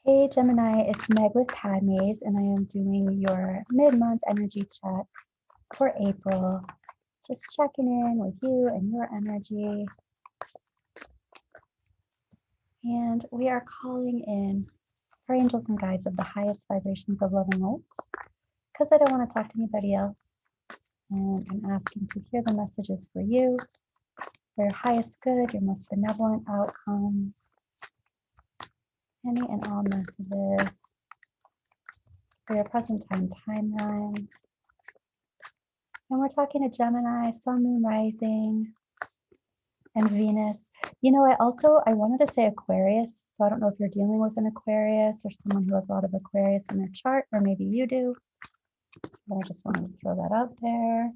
Hey Gemini, it's Meg with Padmes, and I am doing your mid-month energy check for April. Just checking in with you and your energy. And we are calling in our angels and guides of the highest vibrations of love and light, because I don't want to talk to anybody else. And I'm asking to hear the messages for you, for your highest good, your most benevolent outcomes, any and all messages for your present time timeline. And we're talking to Gemini, Sun, Moon, Rising, and Venus. You know, I wanted to say Aquarius, so I don't know if you're dealing with an Aquarius or someone who has a lot of Aquarius in their chart, or maybe you do. But I just wanted to throw that out there.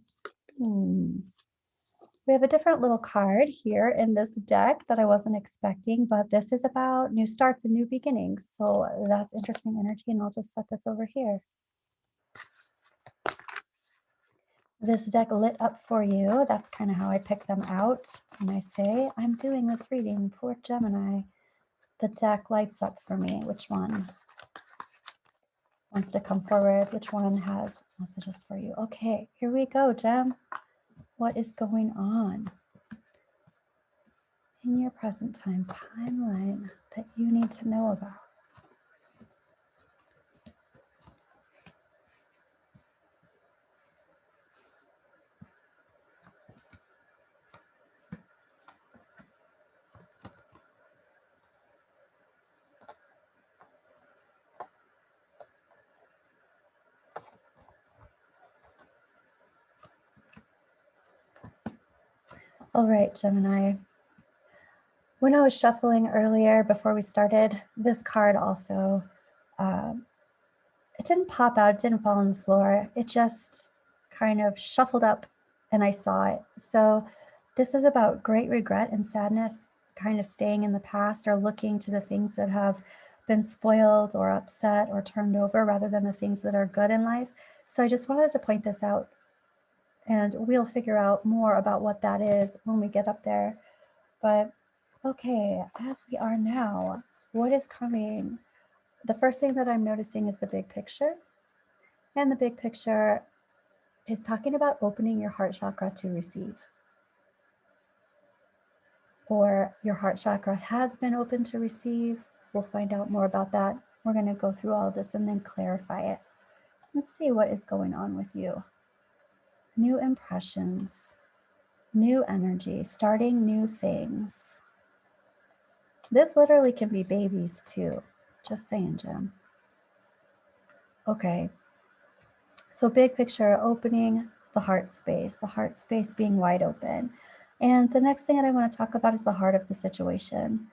We have a different little card here in this deck that I wasn't expecting, but this is about new starts and new beginnings. So that's interesting energy, and I'll just set this over here. This deck lit up for you. That's kind of how I pick them out. When I say I'm doing this reading for Gemini, the deck lights up for me. Which one wants to come forward? Which one has messages for you? Okay, here we go, Gem. What is going on in your present time timeline that you need to know about? All right, Gemini. When I was shuffling earlier before we started, this card also, it didn't pop out, it didn't fall on the floor. It just kind of shuffled up and I saw it. So this is about great regret and sadness, kind of staying in the past or looking to the things that have been spoiled or upset or turned over rather than the things that are good in life. So I just wanted to point this out, and we'll figure out more about what that is when we get up there. But okay, as we are now, what is coming? The first thing that I'm noticing is the big picture. And the big picture is talking about opening your heart chakra to receive. Or your heart chakra has been open to receive. We'll find out more about that. We're going to go through all of this and then clarify it and see what is going on with you. New impressions, new energy, starting new things. This literally can be babies too. Just saying, Jim. Okay. So big picture, opening the heart space being wide open. And the next thing that I want to talk about is the heart of the situation.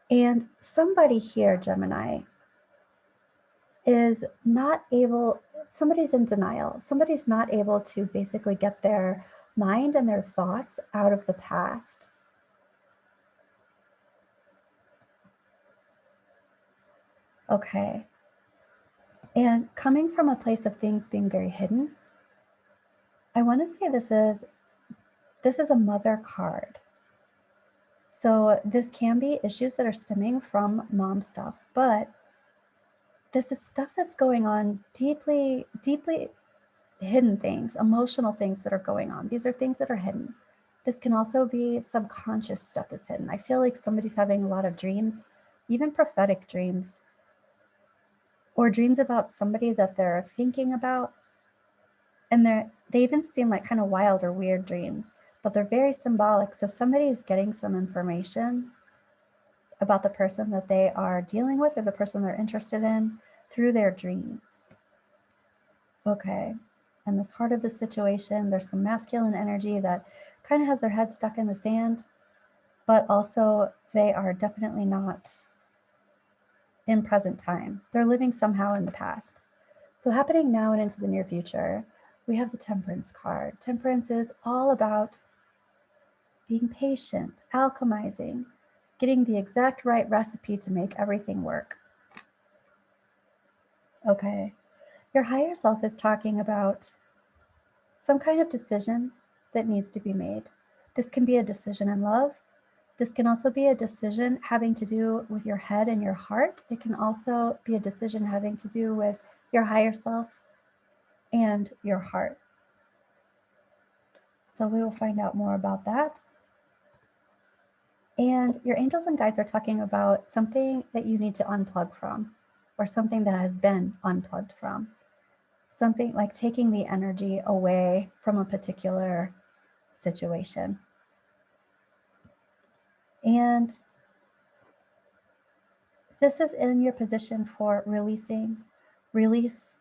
And somebody here, Gemini, is not able, somebody's in denial. Somebody's not able to basically get their mind and their thoughts out of the past. Okay. And coming from a place of things being very hidden, I want to say this is a mother card. So this can be issues that are stemming from mom stuff, but this is stuff that's going on deeply, deeply hidden things, emotional things that are going on. These are things that are hidden. This can also be subconscious stuff that's hidden. I feel like somebody's having a lot of dreams, even prophetic dreams, or dreams about somebody that they're thinking about. And they even seem like kind of wild or weird dreams, but they're very symbolic. So somebody is getting some information about the person that they are dealing with or the person they're interested in through their dreams. Okay. And this heart of the situation, there's some masculine energy that kind of has their head stuck in the sand, but also they are definitely not in present time. They're living somehow in the past. So happening now and into the near future, we have the Temperance card. Temperance is all about being patient, alchemizing, getting the exact right recipe to make everything work. Okay. Your higher self is talking about some kind of decision that needs to be made. This can be a decision in love. This can also be a decision having to do with your head and your heart. It can also be a decision having to do with your higher self and your heart. So we will find out more about that. And your angels and guides are talking about something that you need to unplug from, or something that has been unplugged from. Something like taking the energy away from a particular situation. And this is in your position for release.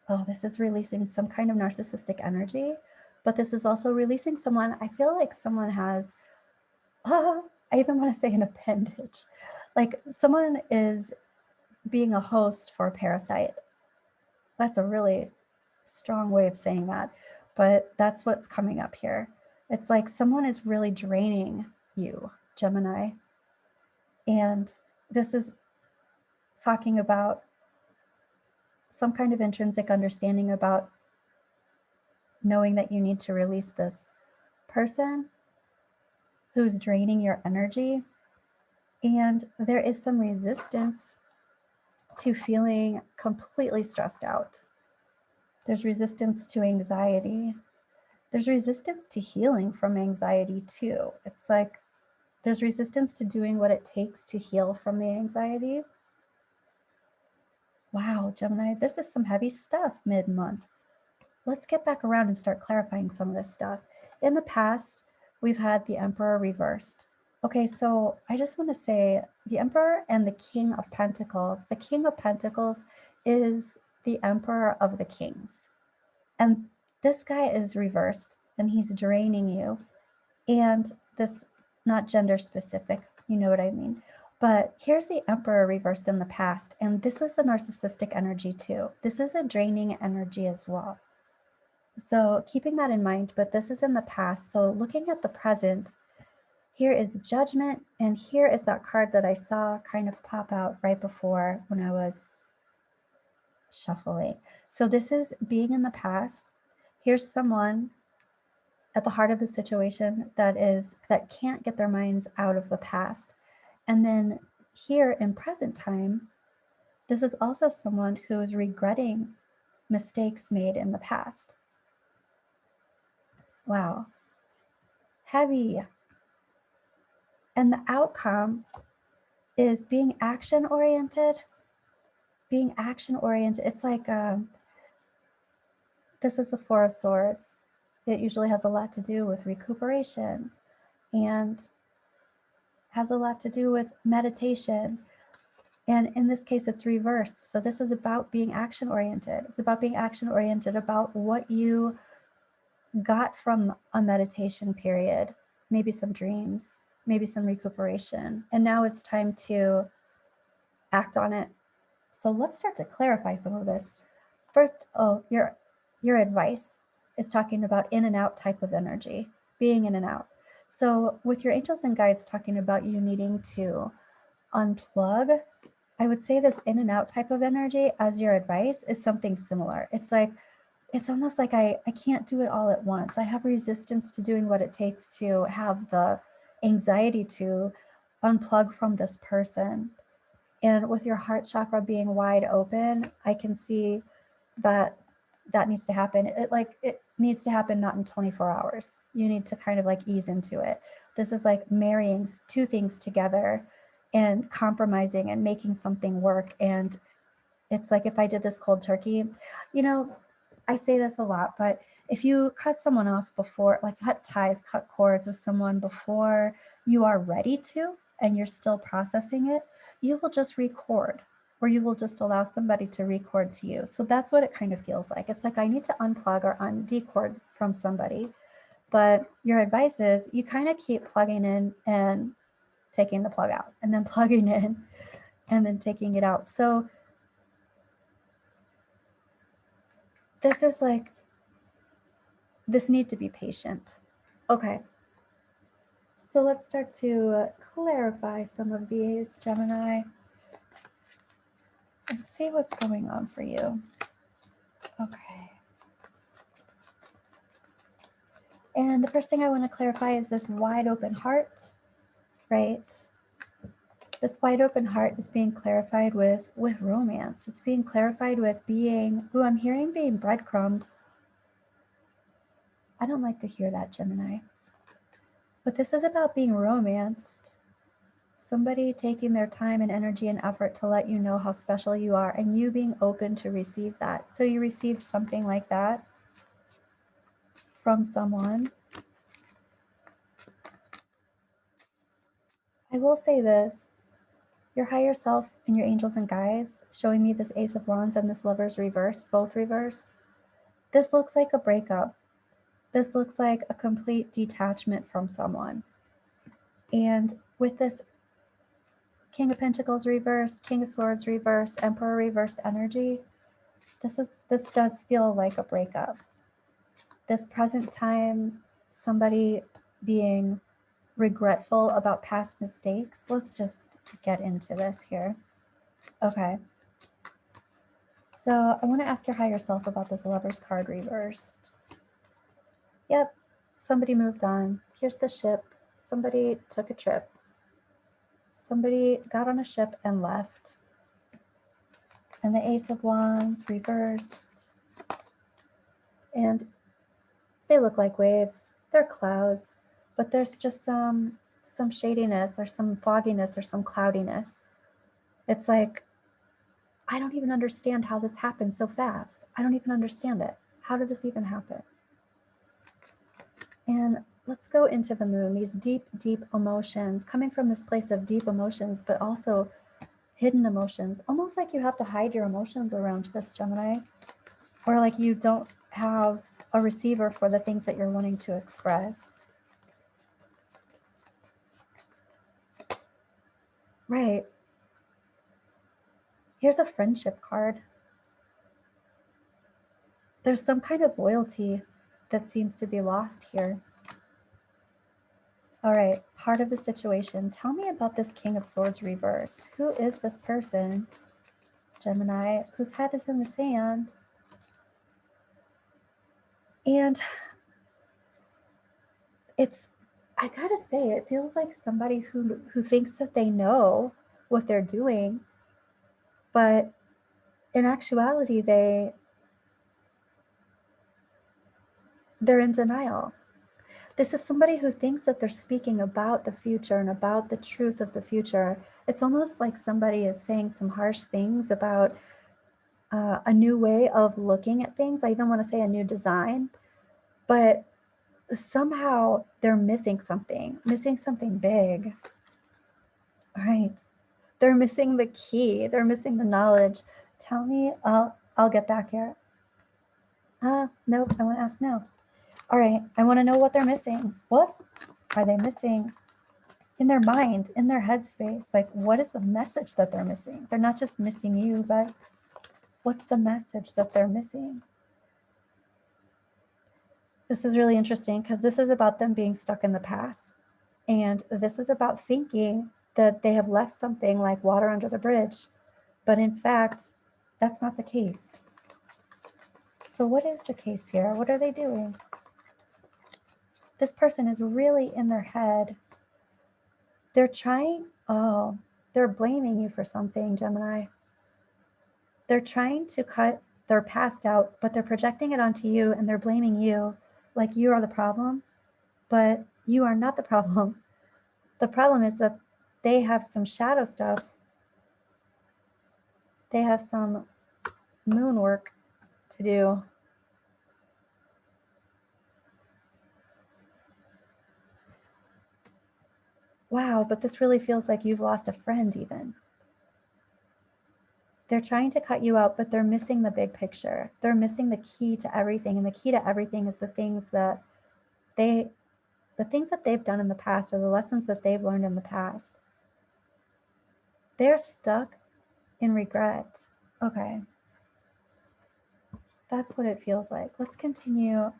Oh, this is releasing some kind of narcissistic energy, but this is also releasing someone. I feel like someone has, I even want to say an appendage. Like someone is being a host for a parasite. That's a really strong way of saying that, but that's what's coming up here. It's like someone is really draining you, Gemini. And this is talking about some kind of intrinsic understanding about knowing that you need to release this person who's draining your energy. And there is some resistance to feeling completely stressed out. There's resistance to anxiety. There's resistance to healing from anxiety too. It's like there's resistance to doing what it takes to heal from the anxiety. Wow, Gemini, this is some heavy stuff mid-month. Let's get back around and start clarifying some of this stuff. In the past, we've had the Emperor reversed. Okay, so I just want to say the Emperor and the King of Pentacles. The King of Pentacles is the Emperor of the Kings. And this guy is reversed and he's draining you. And this, not gender specific, you know what I mean. But here's the Emperor reversed in the past. And this is a narcissistic energy too. This is a draining energy as well. So keeping that in mind, but this is in the past. So looking at the present, here is Judgment, and here is that card that I saw kind of pop out right before when I was shuffling. So this is being in the past. Here's someone at the heart of the situation that can't get their minds out of the past. And then here in present time, this is also someone who is regretting mistakes made in the past. Wow. Heavy. And the outcome is being action-oriented. Being action-oriented. It's like, this is the Four of Swords. It usually has a lot to do with recuperation and has a lot to do with meditation. And in this case, it's reversed. So this is about being action-oriented. It's about being action-oriented about what you got from a meditation period, maybe some dreams, maybe some recuperation. And now it's time to act on it. So let's start to clarify some of this. First, your advice is talking about in and out type of energy, being in and out. So with your angels and guides talking about you needing to unplug, I would say this in and out type of energy as your advice is something similar. It's like, it's almost like I can't do it all at once. I have resistance to doing what it takes to have the anxiety to unplug from this person. And with your heart chakra being wide open, I can see that that needs to happen. It needs to happen not in 24 hours. You need to kind of like ease into it. This is like marrying two things together and compromising and making something work. And it's like if I did this cold turkey, you know, I say this a lot, but if you cut someone off before, like cut ties, cut cords with someone before you are ready to, and you're still processing it, you will just record, or you will just allow somebody to record to you. So that's what it kind of feels like. It's like I need to unplug or decord from somebody. But your advice is you kind of keep plugging in and taking the plug out, and then plugging in and then taking it out. So this is like, this need to be patient. Okay. So let's start to clarify some of these, Gemini, and see what's going on for you. Okay. And the first thing I want to clarify is this wide open heart, right? This wide open heart is being clarified with romance. It's being clarified with being, I'm hearing being breadcrumbed. I don't like to hear that, Gemini. But this is about being romanced. Somebody taking their time and energy and effort to let you know how special you are, and you being open to receive that. So you received something like that from someone. I will say this, your higher self and your angels and guides showing me this Ace of Wands and this Lover's reversed, both reversed. This looks like a breakup. This looks like a complete detachment from someone. And with this King of Pentacles reversed, King of Swords reversed, Emperor reversed energy, this does feel like a breakup. This present time, somebody being regretful about past mistakes. Let's just get into this here. Okay. So I want to ask your higher self about this Lover's card reversed. Yep, somebody moved on. Here's the ship. Somebody took a trip. Somebody got on a ship and left. And the Ace of Wands reversed. And they look like waves. They're clouds, but there's just some shadiness or some fogginess or some cloudiness. It's like, I don't even understand how this happened so fast. I don't even understand it. How did this even happen? And let's go into the moon, these deep, deep emotions, coming from this place of deep emotions, but also hidden emotions, almost like you have to hide your emotions around this, Gemini, or like you don't have a receiver for the things that you're wanting to express. Right. Here's a friendship card. There's some kind of loyalty that seems to be lost here. All right, heart of the situation. Tell me about this King of Swords reversed. Who is this person, Gemini, whose head is in the sand? And I gotta say, it feels like somebody who thinks that they know what they're doing, but in actuality, they're in denial. This is somebody who thinks that they're speaking about the future and about the truth of the future. It's almost like somebody is saying some harsh things about a new way of looking at things. I even want to say a new design, but somehow they're missing something big. All right. They're missing the key. They're missing the knowledge. Tell me, I'll get back here. Nope, I want to ask no. All right, I want to know what they're missing. What are they missing in their mind, in their headspace? Like, what is the message that they're missing? They're not just missing you, but what's the message that they're missing? This is really interesting because this is about them being stuck in the past. And this is about thinking that they have left something like water under the bridge. But in fact, that's not the case. So what is the case here? What are they doing? This person is really in their head. They're they're blaming you for something, Gemini. They're trying to cut their past out, but they're projecting it onto you and they're blaming you like you are the problem, but you are not the problem. The problem is that they have some shadow stuff. They have some moon work to do. Wow, but this really feels like you've lost a friend even. They're trying to cut you out, but they're missing the big picture. They're missing the key to everything. And the key to everything is the things that they've done in the past, or the lessons that they've learned in the past. They're stuck in regret. Okay. That's what it feels like. Let's continue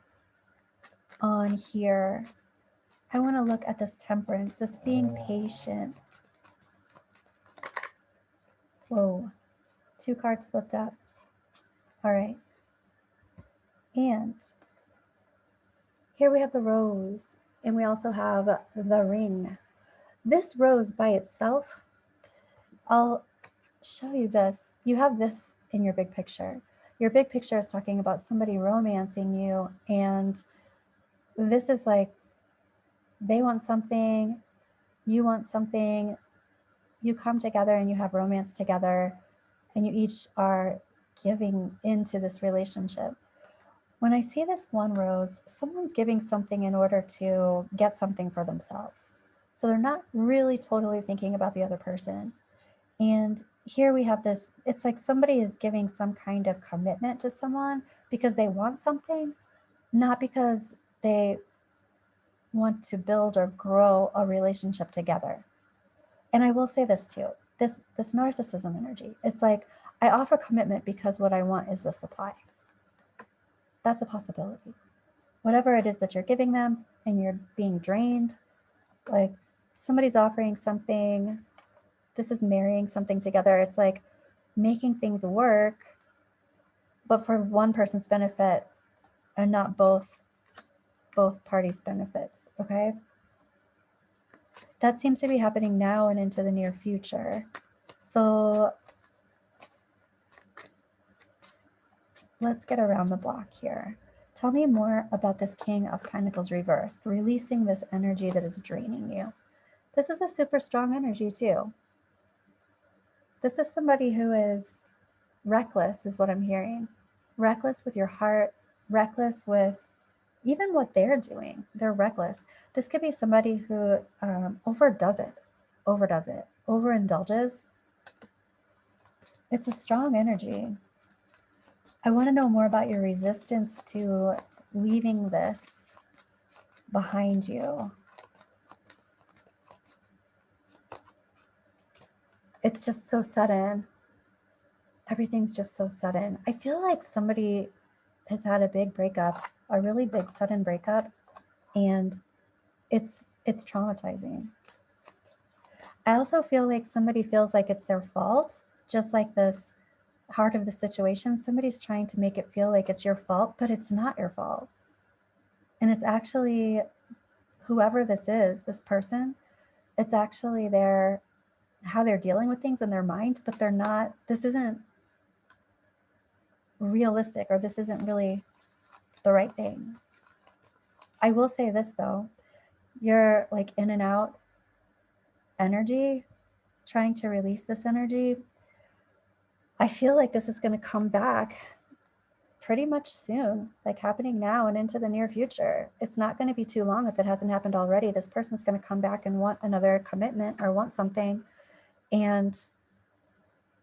on here. I want to look at this temperance, this being patient. Whoa. 2 cards flipped up. All right. And Here we have the rose, and we also have the ring. This rose by itself, I'll show you this. You have this in your big picture. Your big picture is talking about somebody romancing you, and this is like they want something, you want something, you come together and you have romance together, and you each are giving into this relationship. When I see this one rose, someone's giving something in order to get something for themselves. So they're not really totally thinking about the other person. And here we have this, it's like somebody is giving some kind of commitment to someone because they want something, not because they want to build or grow a relationship together. And I will say this too, this narcissism energy, it's like I offer commitment because what I want is the supply. That's a possibility. Whatever it is that you're giving them and you're being drained, like somebody's offering something, this is marrying something together. It's like making things work, but for one person's benefit and not both parties' benefits, okay? That seems to be happening now and into the near future. So let's get around the block here. Tell me more about this King of Pentacles reversed, releasing this energy that is draining you. This is a super strong energy too. This is somebody who is reckless, is what I'm hearing. Reckless with your heart, reckless with even what they're doing. They're reckless. This could be somebody who overdoes it, overindulges. It's a strong energy. I want to know more about your resistance to leaving this behind you. It's just so sudden. Everything's just so sudden. I feel like somebody has had a big breakup, a really big sudden breakup, and it's traumatizing. I also feel like somebody feels like it's their fault, just like this heart of the situation. Somebody's trying to make it feel like it's your fault, but it's not your fault. And it's actually whoever this is, this person, it's actually how they're dealing with things in their mind, but they're not, this isn't realistic, or this isn't really the right thing. I will say this though, you're like in and out energy, trying to release this energy. I feel like this is going to come back pretty much soon, like happening now and into the near future. It's not going to be too long if it hasn't happened already. This person's going to come back and want another commitment or want something. And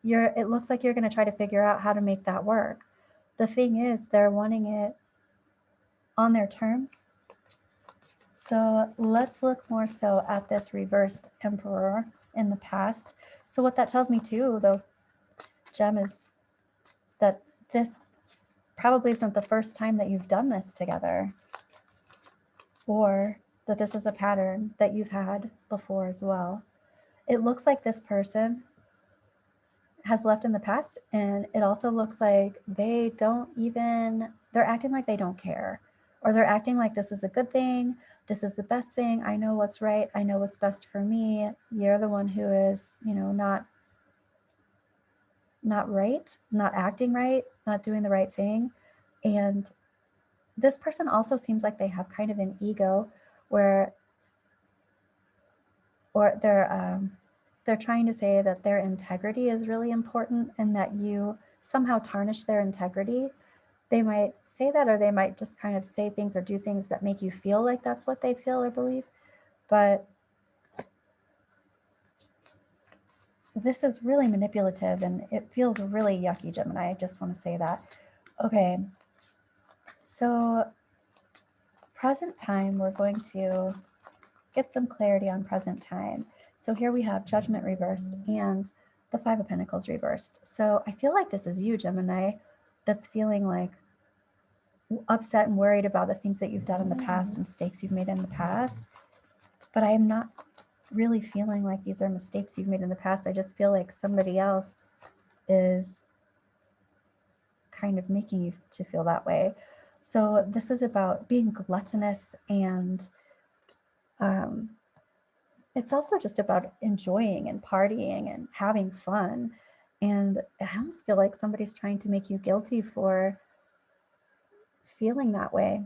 it looks like you're going to try to figure out how to make that work. The thing is, they're wanting it on their terms. So let's look more so at this reversed Emperor in the past. So what that tells me too, though, Gem, is that this probably isn't the first time that you've done this together, or that this is a pattern that you've had before as well. It looks like this person has left in the past, and it also looks like they're acting like they don't care, or they're acting like this is a good thing, this is the best thing, I know what's right, I know what's best for me. You're the one who is, not right, not acting right, not doing the right thing. And this person also seems like they have kind of an ego or they're trying to say that their integrity is really important and that you somehow tarnish their integrity. They might say that, or they might just kind of say things or do things that make you feel like that's what they feel or believe. But this is really manipulative and it feels really yucky, Gemini. I just want to say that. Okay, so present time, we're going to get some clarity on present time. So here we have Judgment reversed and the Five of Pentacles reversed. So I feel like this is you, Gemini, that's feeling like upset and worried about the things that you've done in the past, mistakes you've made in the past. But I am not really feeling like these are mistakes you've made in the past. I just feel like somebody else is kind of making you to feel that way. So this is about being gluttonous, and it's also just about enjoying and partying and having fun. And I almost feel like somebody's trying to make you guilty for feeling that way.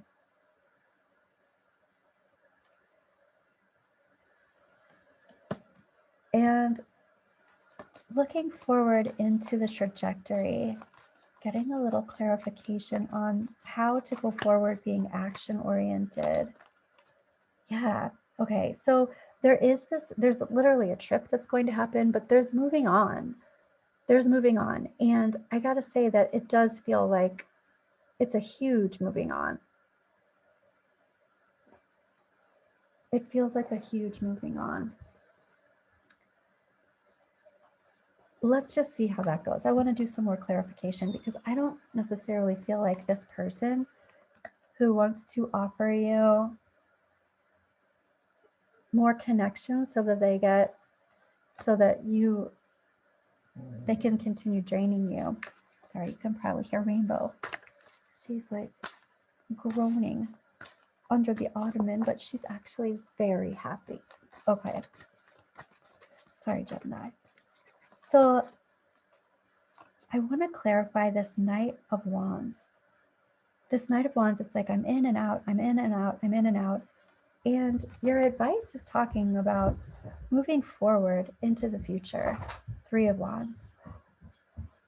And looking forward into the trajectory, getting a little clarification on how to go forward being action-oriented. Yeah, okay, so there's literally a trip that's going to happen, but there's moving on. And I gotta say that it does feel like it's a huge moving on. It feels like a huge moving on. Let's just see how that goes. I want to do some more clarification because I don't necessarily feel like this person who wants to offer you more connections so that they can continue draining you. Sorry, you can probably hear Rainbow. She's like groaning under the ottoman, but she's actually very happy. Okay. Sorry, Gemini. So I want to clarify this Knight of Wands. This Knight of Wands, it's like I'm in and out, I'm in and out, I'm in and out. And your advice is talking about moving forward into the future. Three of Wands.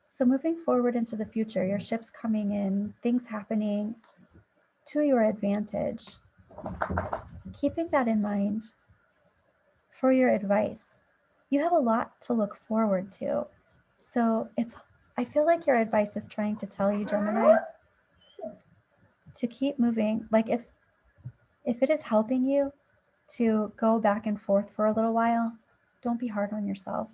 So moving forward into the future, your ship's coming in, things happening to your advantage. Keeping that in mind for your advice. You have a lot to look forward to. So I feel like your advice is trying to tell you, Gemini, to keep moving. Like if it is helping you to go back and forth for a little while, don't be hard on yourself.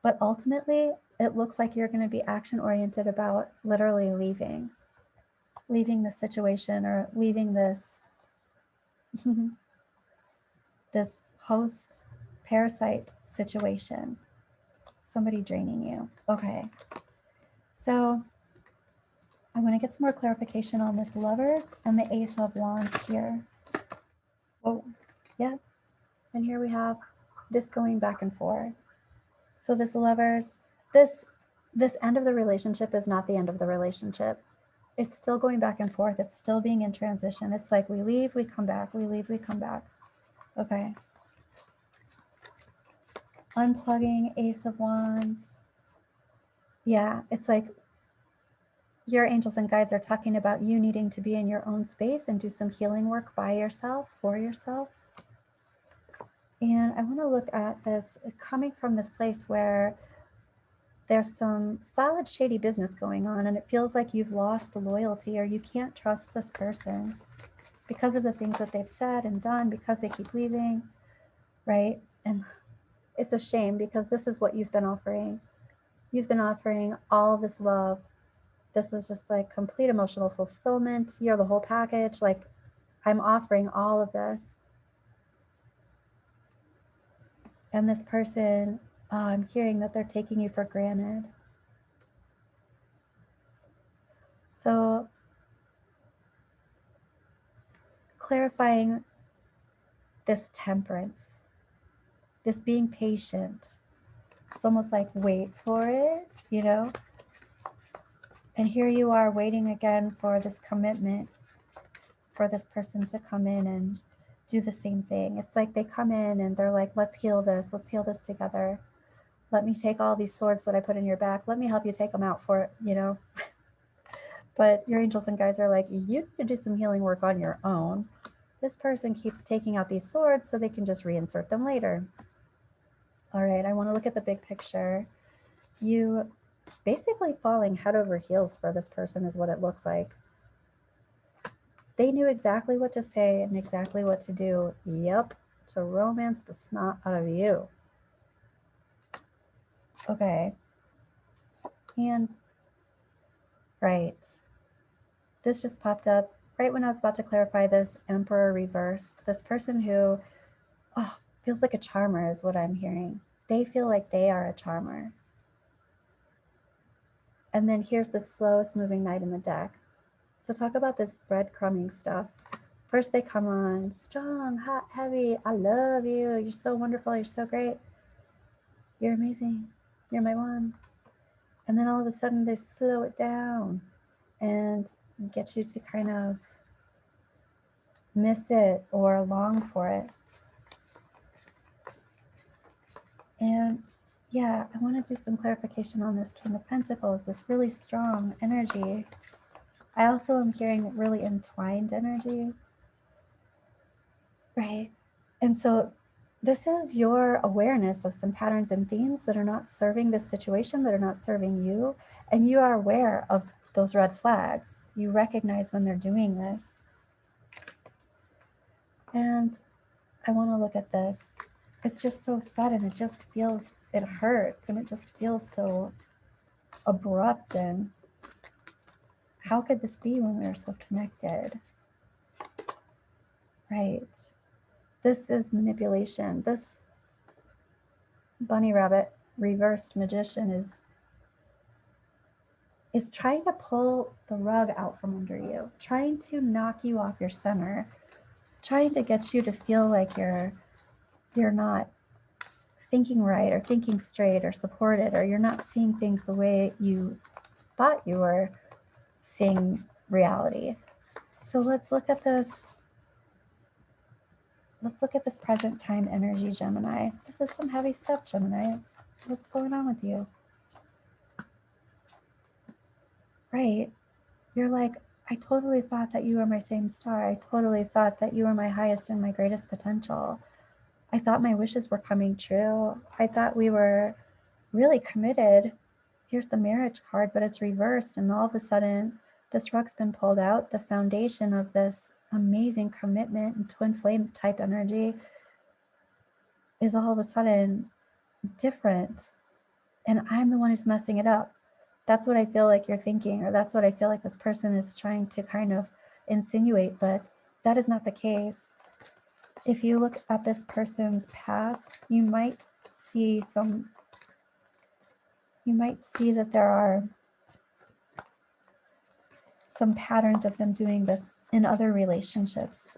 But ultimately, it looks like you're going to be action oriented about literally leaving the situation, or leaving this this host parasite situation, somebody draining you. Okay, so I want to get some more clarification on this Lovers and the Ace of Wands here. Oh, yeah. And here we have this going back and forth. So this Lovers, this end of the relationship is not the end of the relationship. It's still going back and forth. It's still being in transition. It's like we leave, we come back, we leave, we come back. Okay. Unplugging, Ace of Wands. Yeah, it's like your angels and guides are talking about you needing to be in your own space and do some healing work by yourself, for yourself. And I want to look at this coming from this place where there's some solid shady business going on, and it feels like you've lost loyalty, or you can't trust this person because of the things that they've said and done, because they keep leaving, right? And it's a shame, because this is what you've been offering. You've been offering all of this love. This is just like complete emotional fulfillment. You're the whole package. Like, I'm offering all of this. And this person, I'm hearing that they're taking you for granted. So clarifying this temperance, this being patient. It's almost like wait for it, you know? And here you are waiting again for this commitment, for this person to come in and do the same thing. It's like they come in and they're like, let's heal this together. Let me take all these swords that I put in your back. Let me help you take them out for it, you know? But your angels and guides are like, you need to do some healing work on your own. This person keeps taking out these swords so they can just reinsert them later. All right, I want to look at the big picture. You basically falling head over heels for this person is what it looks like. They knew exactly what to say and exactly what to do. Yep, to romance the snot out of you. Okay. And right. This just popped up right when I was about to clarify this Emperor reversed. This person who feels like a charmer is what I'm hearing. They feel like they are a charmer. And then here's the slowest moving knight in the deck. So talk about this breadcrumbing stuff. First they come on strong, hot, heavy. I love you. You're so wonderful. You're so great. You're amazing. You're my one. And then all of a sudden they slow it down and get you to kind of miss it or long for it. And yeah, I want to do some clarification on this King of Pentacles, this really strong energy. I also am hearing really entwined energy, right? And so this is your awareness of some patterns and themes that are not serving this situation, that are not serving you. And you are aware of those red flags. You recognize when they're doing this. And I want to look at this. It's just so sudden. It just feels, it hurts, and it just feels so abrupt. And how could this be when we are so connected? Right. This is manipulation. This bunny rabbit reversed magician is trying to pull the rug out from under you, trying to knock you off your center, trying to get you to feel like you're not thinking right or thinking straight or supported, or you're not seeing things the way you thought you were seeing reality. So let's look at this. Let's look at this present time energy, Gemini. This is some heavy stuff, Gemini. What's going on with you? Right. You're like, I totally thought that you were my same star. I totally thought that you were my highest and my greatest potential. I thought my wishes were coming true. I thought we were really committed. Here's the marriage card, but it's reversed. And all of a sudden, this rug's been pulled out. The foundation of this amazing commitment and twin flame type energy is all of a sudden different. And I'm the one who's messing it up. That's what I feel like you're thinking, or that's what I feel like this person is trying to kind of insinuate, but that is not the case. If you look at this person's past, you might see that there are some patterns of them doing this in other relationships.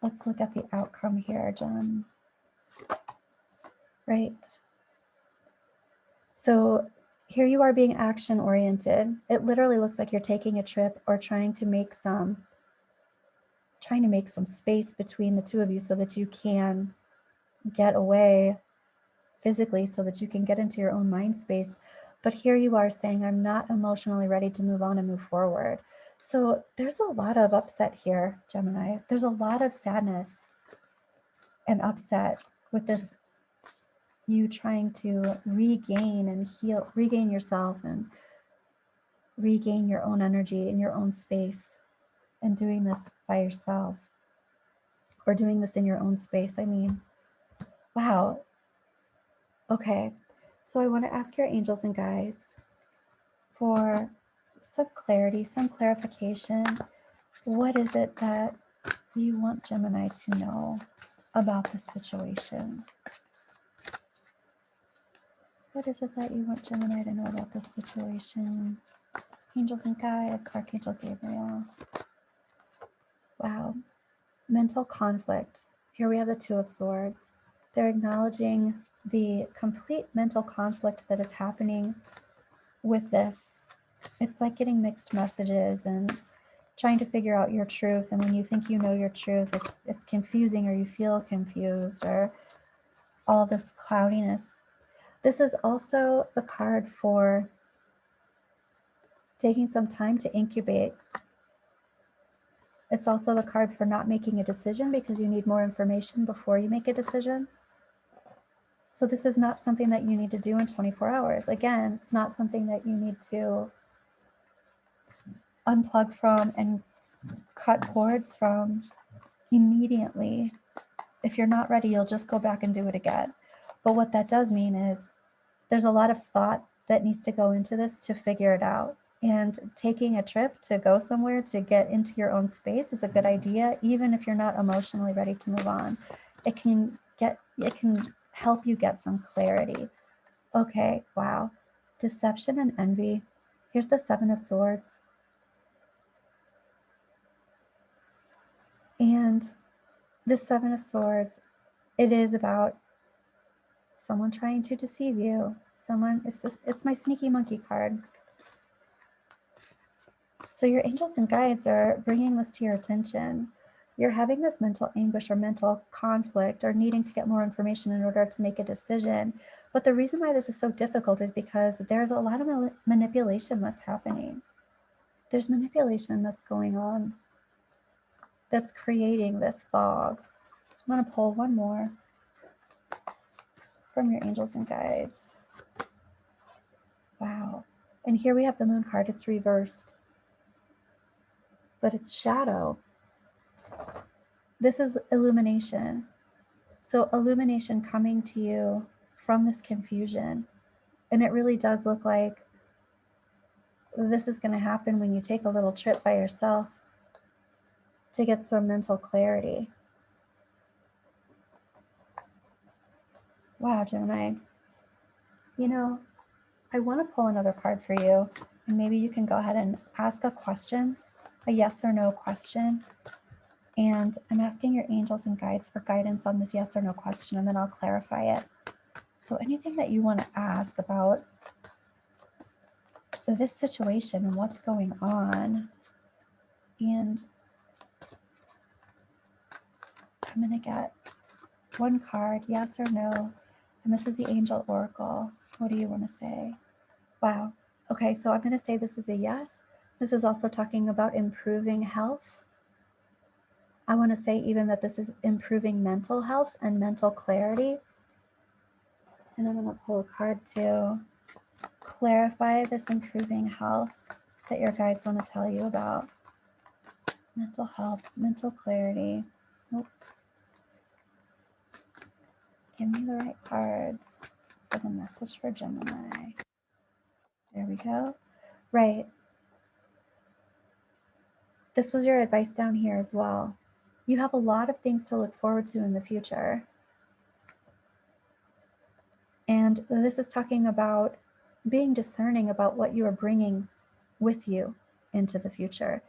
Let's look at the outcome here, Jen. Right. So here you are being action oriented. It literally looks like you're taking a trip or trying to make some space between the two of you so that you can get away physically, so that you can get into your own mind space. But here you are saying, I'm not emotionally ready to move on and move forward. So there's a lot of upset here, Gemini. There's a lot of sadness and upset with this, you trying to regain and heal, regain yourself and regain your own energy in your own space, and doing this by yourself, or doing this in your own space. I mean, wow. Okay, so I want to ask your angels and guides for some clarity, some clarification. What is it that you want Gemini to know about this situation? What is it that you want Gemini to know about this situation? Angels and guides, Archangel Gabriel. Wow. Mental conflict. Here we have the Two of Swords. They're acknowledging the complete mental conflict that is happening with this. It's like getting mixed messages and trying to figure out your truth. And when you think you know your truth, it's confusing, or you feel confused, or all this cloudiness. This is also the card for taking some time to incubate. It's also the card for not making a decision because you need more information before you make a decision. So this is not something that you need to do in 24 hours. Again, it's not something that you need to unplug from and cut cords from immediately. If you're not ready, you'll just go back and do it again. But what that does mean is there's a lot of thought that needs to go into this to figure it out. And taking a trip to go somewhere to get into your own space is a good idea, even if you're not emotionally ready to move on. It can help you get some clarity. Okay, wow. Deception and envy. Here's the Seven of Swords. This Seven of Swords, it is about someone trying to deceive you. It's my sneaky monkey card. So your angels and guides are bringing this to your attention. You're having this mental anguish or mental conflict or needing to get more information in order to make a decision. But the reason why this is so difficult is because there's a lot of manipulation that's happening. There's manipulation that's going on that's creating this fog. I'm going to pull one more from your angels and guides. Wow. And here we have the moon card. It's reversed, but it's shadow. This is illumination. So illumination coming to you from this confusion. And it really does look like this is going to happen when you take a little trip by yourself to get some mental clarity. Wow, Gemini. You know, I want to pull another card for you, and maybe you can go ahead and ask a question, a yes or no question. And I'm asking your angels and guides for guidance on this yes or no question, and then I'll clarify it. So anything that you want to ask about this situation and what's going on. And I'm going to get one card, yes or no. And this is the Angel Oracle. What do you want to say? Wow. Okay, so I'm going to say this is a yes. This is also talking about improving health. I want to say even that this is improving mental health and mental clarity. And I'm going to pull a card to clarify this improving health that your guides want to tell you about. Mental health, mental clarity. Nope. Give me the right cards for the message for Gemini. There we go. Right. This was your advice down here as well. You have a lot of things to look forward to in the future. And this is talking about being discerning about what you are bringing with you into the future.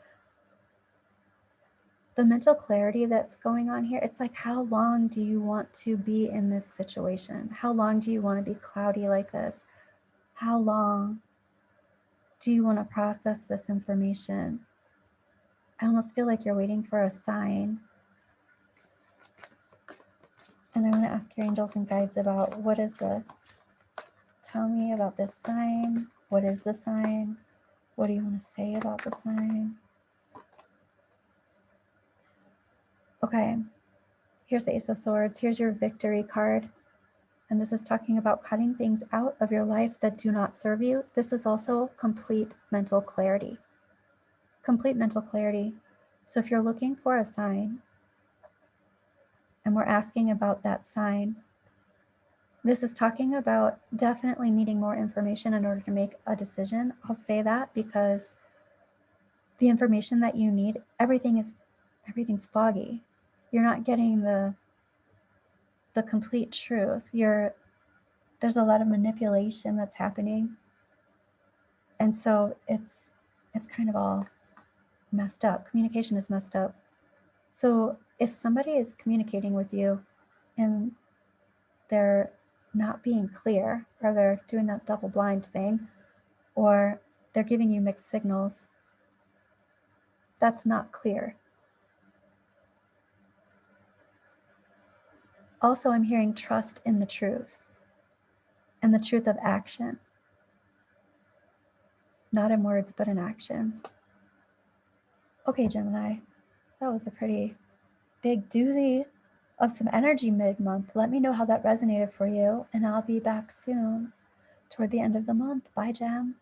The mental clarity that's going on here, it's like, how long do you want to be in this situation? How long do you want to be cloudy like this? How long do you want to process this information? I almost feel like you're waiting for a sign. And I want to ask your angels and guides about, what is this? Tell me about this sign. What is the sign? What do you want to say about the sign? Okay, here's the Ace of Swords. Here's your victory card. And this is talking about cutting things out of your life that do not serve you. This is also complete mental clarity. Complete mental clarity. So if you're looking for a sign, and we're asking about that sign, this is talking about definitely needing more information in order to make a decision. I'll say that because the information that you need, everything's foggy. You're not getting the complete truth. There's a lot of manipulation that's happening. And so it's kind of all messed up. Communication is messed up. So if somebody is communicating with you and they're not being clear, or they're doing that double blind thing, or they're giving you mixed signals, that's not clear. Also, I'm hearing trust in the truth and the truth of action. Not in words, but in action. Okay, Gemini, that was a pretty big doozy of some energy mid-month. Let me know how that resonated for you, and I'll be back soon toward the end of the month. Bye, Gem.